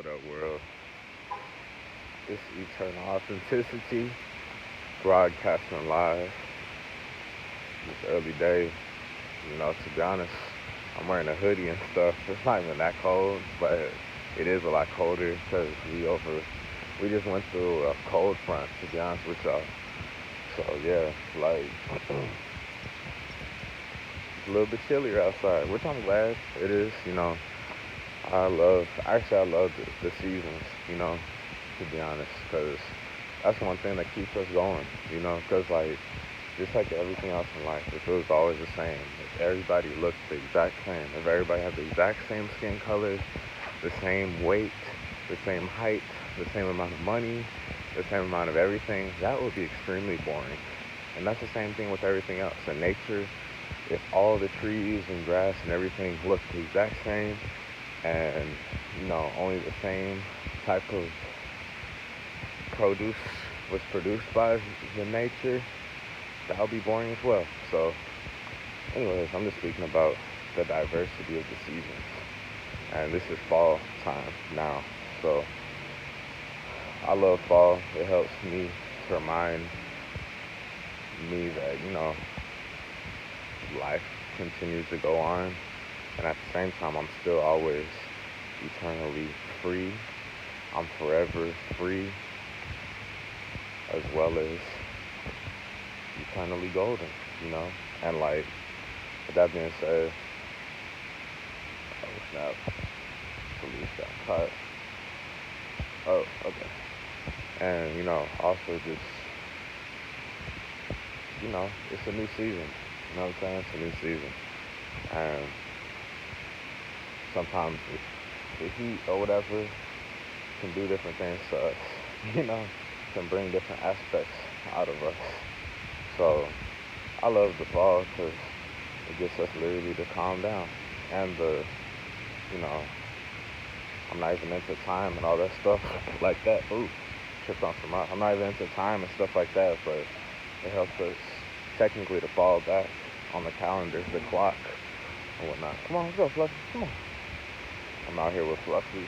What up, world? It's Eternal Authenticity, broadcasting live this early day. To be honest, I'm wearing a hoodie and stuff. It's not even that cold, but it is a lot colder because we just went through a cold front, to be honest with y'all. So, yeah, like, it's a little bit chillier outside, which I'm glad it is. I love the seasons, to be honest, because that's one thing that keeps us going, because like just like everything else in life, if it was always the same, if everybody looked the exact same, if everybody had the exact same skin color, the same weight, the same height, the same amount of money, the same amount of everything, that would be extremely boring. And that's the same thing with everything else. In nature, if all the trees and grass and everything looked the exact same and, only the same type of produce was produced by the nature, that'll be boring as well. So, anyways, I'm just speaking about the diversity of the seasons. And this is fall time now. So, I love fall. It helps me to remind me that, life continues to go on. And at the same time, I'm still always eternally free. I'm forever free, as well as eternally golden, you know? And like, with that being said, oh snap, police got caught. Oh, okay. And, also just, it's a new season. You know what I'm saying? It's a new season. And sometimes the heat or whatever can do different things to us, you know, can bring different aspects out of us. So I love the fall because it gets us literally to calm down. And you know, I'm not even into time and all that stuff like that. Ooh, tripped on some rock. I'm not even into time and stuff like that, but it helps us technically to fall back on the calendar, the clock, and whatnot. Come on, let's go, Fluffy. Come on. I'm out here with Fluffy.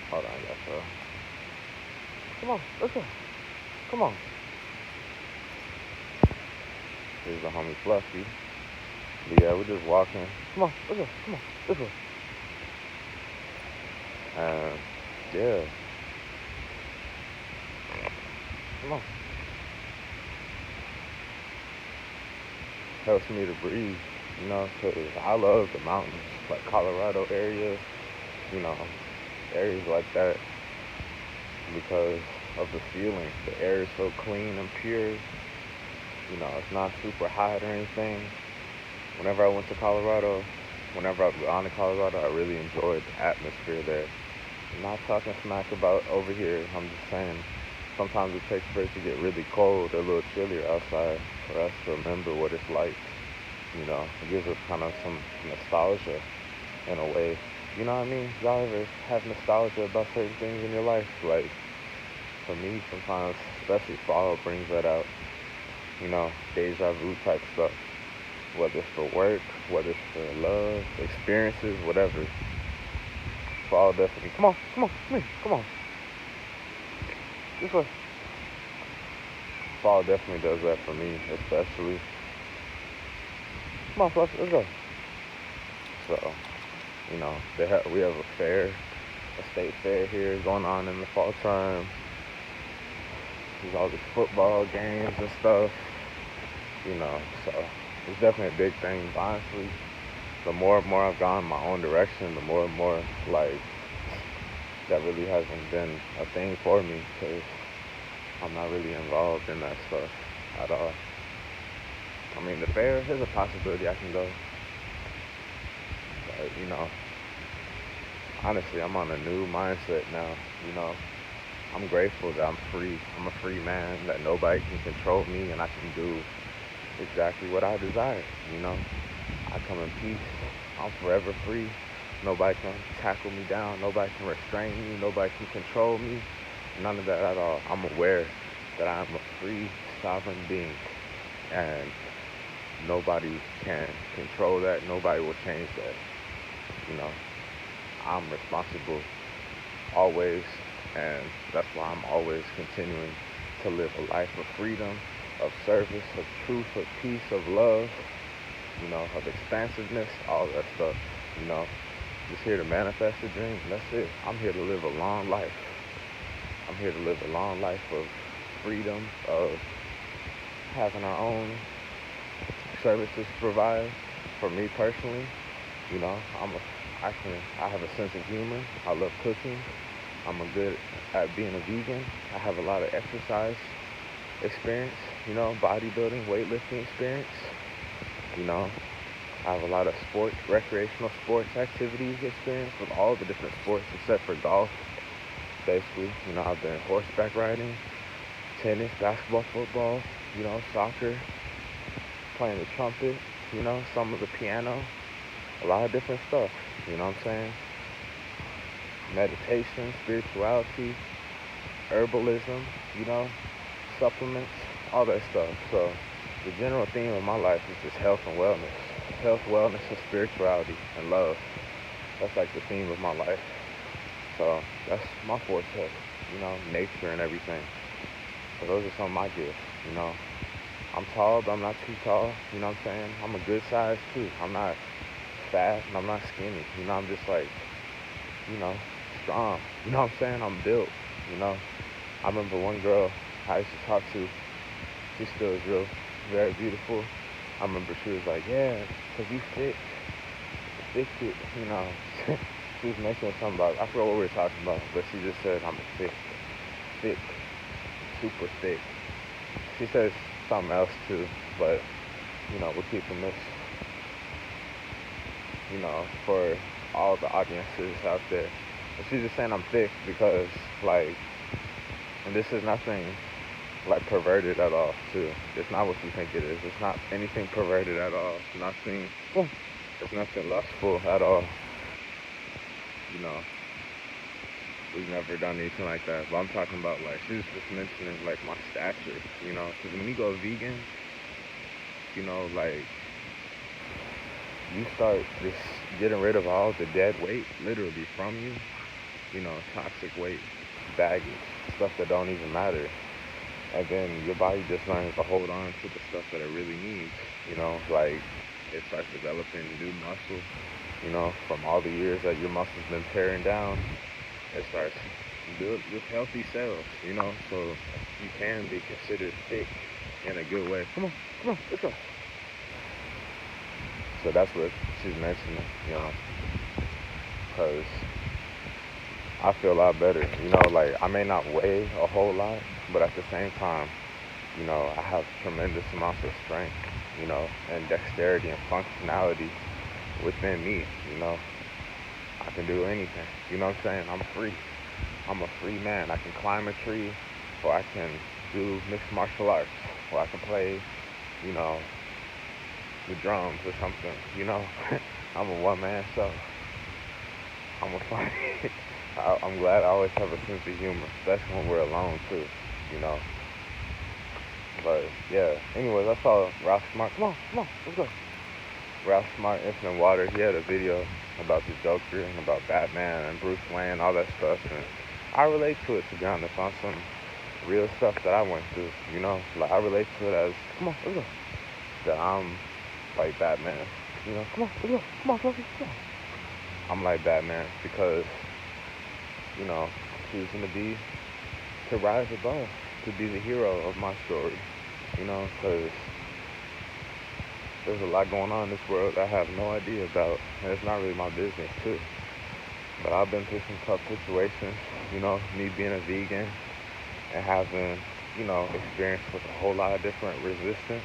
Hold on, y'all. Come on, let's go. Come on. Here's the homie Fluffy. But yeah, we're just walking. Come on, let's go. Come on, let's go. And yeah, come on. Helps me to breathe, because I love the mountains, like Colorado area, you know, areas like that, because of the feeling. The air is so clean and pure, it's not super hot or anything. Whenever I went to Colorado, whenever I've gone to Colorado, I really enjoyed the atmosphere there. I'm not talking smack about over here, I'm just saying sometimes it takes for it to get really cold or a little chillier outside for us to remember what it's like. It gives us kind of some nostalgia in a way. You know what I mean? Y'all ever have nostalgia about certain things in your life? Like, for me, sometimes, especially fall brings that out. Deja vu type stuff. Whether it's for work, whether it's for love, experiences, whatever. Fall definitely. Come on, come here, come on. This way. Fall definitely does that for me, especially. Come on, Fluffy, let's go. So, we have a state fair here going on in the fall time. There's all these football games and stuff, so it's definitely a big thing. But honestly, the more and more I've gone my own direction, the more and more, like, that really hasn't been a thing for me because I'm not really involved in that stuff at all. I mean, the fair, there's a possibility I can go. But, honestly, I'm on a new mindset now, I'm grateful that I'm free. I'm a free man, that nobody can control me, and I can do exactly what I desire, I come in peace. I'm forever free. Nobody can tackle me down. Nobody can restrain me. Nobody can control me. None of that at all. I'm aware that I'm a free, sovereign being, and nobody can control that. Nobody will change that. I'm responsible always. And that's why I'm always continuing to live a life of freedom, of service, of truth, of peace, of love, of expansiveness, all that stuff, you know. Just here to manifest a dream, and that's it. I'm here to live a long life. I'm here to live a long life of freedom, of having our own services to provide. For me personally, you know, I have a sense of humor. I love cooking. I'm a good at being a vegan. I have a lot of exercise experience, bodybuilding, weightlifting experience. You know, I have a lot of recreational sports activities experience with all the different sports except for golf. Basically, I've been horseback riding, tennis, basketball, football, soccer, playing the trumpet, some of the piano, a lot of different stuff, you know what I'm saying? Meditation, spirituality, herbalism, you know, supplements, all that stuff. So the general theme of my life is just health and wellness. Health, wellness, and spirituality and love. That's like the theme of my life. So that's my forte, nature and everything. So those are some of my gifts, I'm tall, but I'm not too tall, you know what I'm saying? I'm a good size too. I'm not fat and I'm not skinny, I'm just like, you know, strong. You know what I'm saying? I'm built, you know. I remember one girl I used to talk to, she still is real, very beautiful. I remember she was like, yeah, 'cause you thick, it, you know. She was mentioning something about, I forgot what we were talking about, but she just said I'm thick, super thick. She says something else too, but, we're keeping this, for all the audiences out there. But she's just saying I'm thick because, like, and this is nothing, like, perverted at all, too. It's not what you think it is. It's not anything perverted at all. It's nothing lustful at all. You know, we've never done anything like that. But I'm talking about, like, she was just mentioning, like, my stature, because when you go vegan, like, you start just getting rid of all the dead weight, literally, from you, toxic weight, baggage, stuff that don't even matter. And then your body just learns to hold on to the stuff that it really needs, like it starts developing new muscle, from all the years that your muscle's been tearing down. It starts build with healthy cells, so you can be considered thick in a good way. Come on, let's go. So that's what she's mentioning, because I feel a lot better, like I may not weigh a whole lot, but at the same time, I have tremendous amounts of strength, and dexterity and functionality within me, I can do anything, you know what I'm saying? I'm free. I'm a free man. I can climb a tree, or I can do mixed martial arts, or I can play, you know, the drums or something, I'm a one-man show. I'm a funny. I'm glad I always have a sense of humor, especially when we're alone too, you know. But yeah, anyways, I saw Ralph Smart. Come on, let's go. Ralph Smart, Infinite Water. He had a video about the Joker and about Batman and Bruce Wayne, all that stuff, and I relate to it, to be honest, on some real stuff that I went through, Like I relate to it as, come on, let's go. That I'm like Batman, Come on, let's go. Come on, Fluffy, come on. I'm like Batman because, choosing to rise above, to be the hero of my story, because there's a lot going on in this world I have no idea about, and it's not really my business too. But I've been through some tough situations, me being a vegan and having, experience with a whole lot of different resistance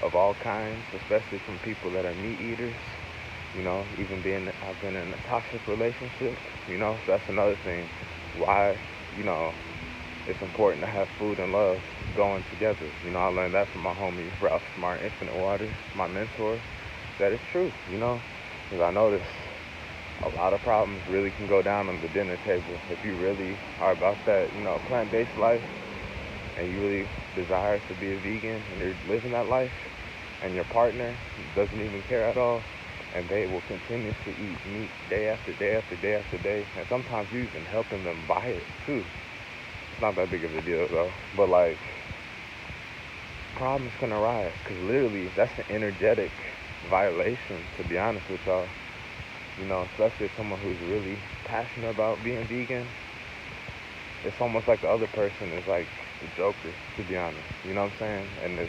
of all kinds, especially from people that are meat eaters, I've been in a toxic relationship, so that's another thing why, it's important to have food and love going together. I learned that from my homie Ralph Smart, Infinite Waters, my mentor, that it's true, because I noticed a lot of problems really can go down on the dinner table if you really are about that, plant-based life, and you really desire to be a vegan and you're living that life, and your partner doesn't even care at all. and they will continue to eat meat day after day after day after day, and sometimes you even helping them buy it too. It's not that big of a deal though, but like problems can arise because literally that's an energetic violation. To be honest with y'all, especially if someone who's really passionate about being vegan, it's almost like the other person is like the Joker. To be honest, you know what I'm saying? And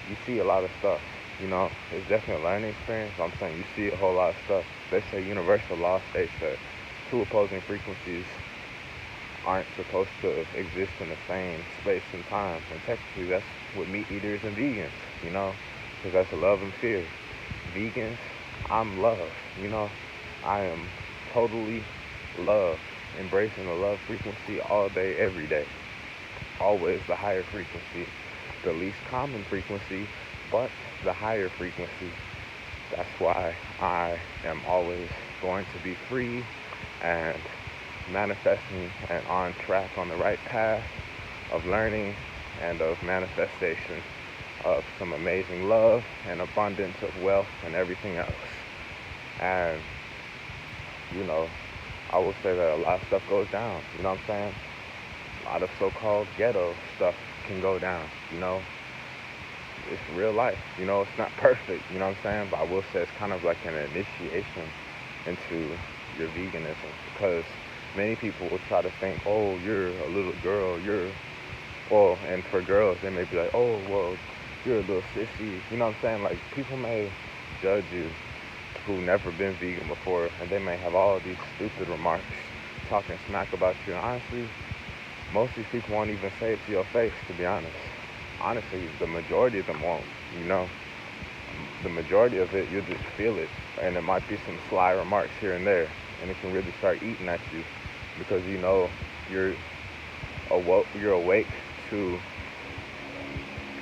you see a lot of stuff. It's definitely a learning experience. I'm saying you see a whole lot of stuff. They say universal law states that two opposing frequencies aren't supposed to exist in the same space and time. And technically, that's what meat eaters and vegans, because that's love and fear. Vegans, I'm love. You know, I am totally love, embracing the love frequency all day, every day. Always the higher frequency, the least common frequency, but the higher frequency. That's why I am always going to be free and manifesting and on track, on the right path of learning and of manifestation of some amazing love and abundance of wealth and everything else. And, you know, I will say that a lot of stuff goes down, you know what I'm saying? A lot of so-called ghetto stuff can go down, It's real life, it's not perfect, you know what I'm saying? But I will say it's kind of like an initiation into your veganism, because many people will try to think, oh, you're a little girl, and for girls, they may be like, oh, well, you're a little sissy, you know what I'm saying? Like, people may judge you who never been vegan before, and they may have all these stupid remarks talking smack about you. And honestly, most of these people won't even say it to your face, to be honest. Honestly, the majority of them won't, The majority of it, you'll just feel it. And it might be some sly remarks here and there, and it can really start eating at you because you're you're awake to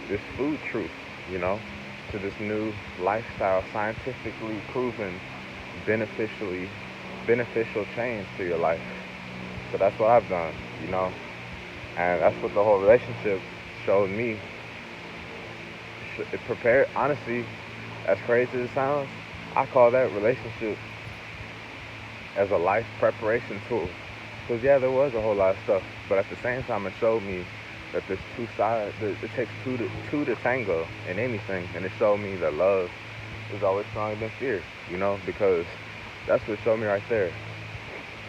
this food truth, to this new lifestyle, scientifically proven beneficial change to your life. So that's what I've done, and that's what the whole relationship showed me. It prepared, honestly, as crazy as it sounds, I call that relationship as a life preparation tool. Because yeah, there was a whole lot of stuff, but at the same time, it showed me that there's two sides. It takes two to tango in anything, and it showed me that love is always stronger than fear. Because that's what it showed me right there.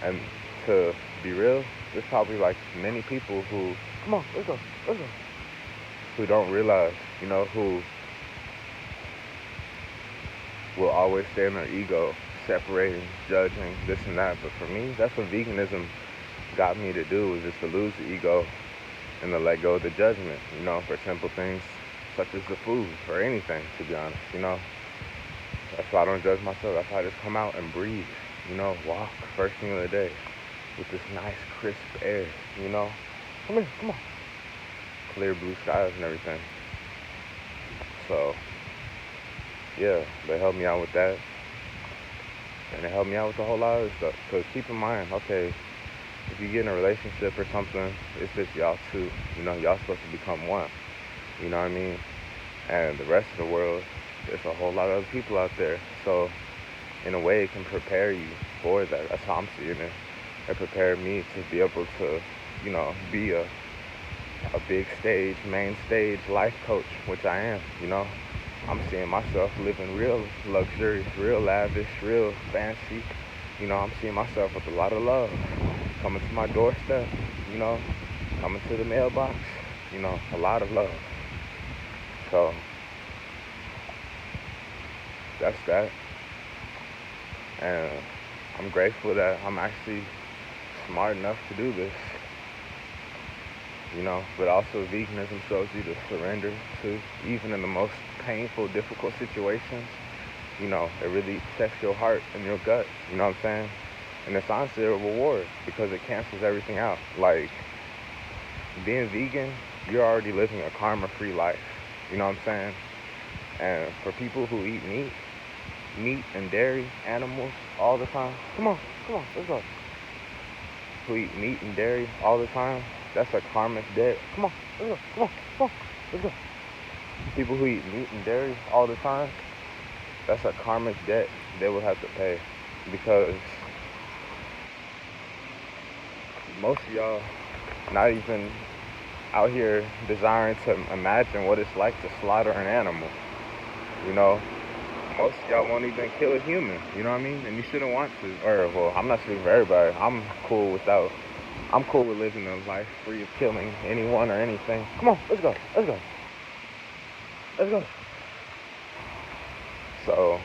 And to be real, there's probably like many people who, come on, let's go, who don't realize, who will always stay in their ego, separating, judging, this and that. But for me, that's what veganism got me to do, is just to lose the ego and to let go of the judgment, for simple things such as the food or anything, to be honest, That's why I don't judge myself. That's why I just come out and breathe, walk first thing of the day with this nice crisp air, Come here, come on. Clear blue skies and everything. So, yeah, they helped me out with that. And it helped me out with a whole lot of stuff. Because keep in mind, okay, if you get in a relationship or something, it's just y'all two. Y'all supposed to become one. You know what I mean? And the rest of the world, there's a whole lot of other people out there. So, in a way, it can prepare you for that. That's how I'm seeing it. It prepared me to be able to, be a big stage, main stage life coach, which I am, I'm seeing myself living real luxurious, real lavish, real fancy. I'm seeing myself with a lot of love coming to my doorstep, coming to the mailbox, a lot of love. So, that's that. And I'm grateful that I'm actually smart enough to do this. But also veganism shows you to surrender to, even in the most painful, difficult situations. It really checks your heart and your gut, you know what I'm saying? And it's honestly a reward because it cancels everything out. Like, being vegan, you're already living a karma-free life, you know what I'm saying? And for people who eat meat and dairy animals all the time, come on, let's go. Who eat meat and dairy all the time, that's a karmic debt. Come on, let's go. People who eat meat and dairy all the time, That's a karmic debt they will have to pay, because most of y'all not even out here desiring to imagine what it's like to slaughter an animal. You know, most of y'all won't even kill a human. You know what I mean? And you shouldn't want to. Or, well, I'm not speaking for everybody. I'm cool without. I'm cool with living a life free of killing anyone or anything. Come on, let's go. Let's go. Let's go. So,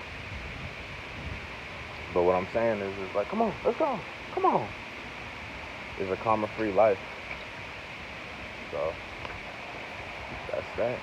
but what I'm saying is like, come on, let's go. Come on. It's a karma-free life. So, that's that.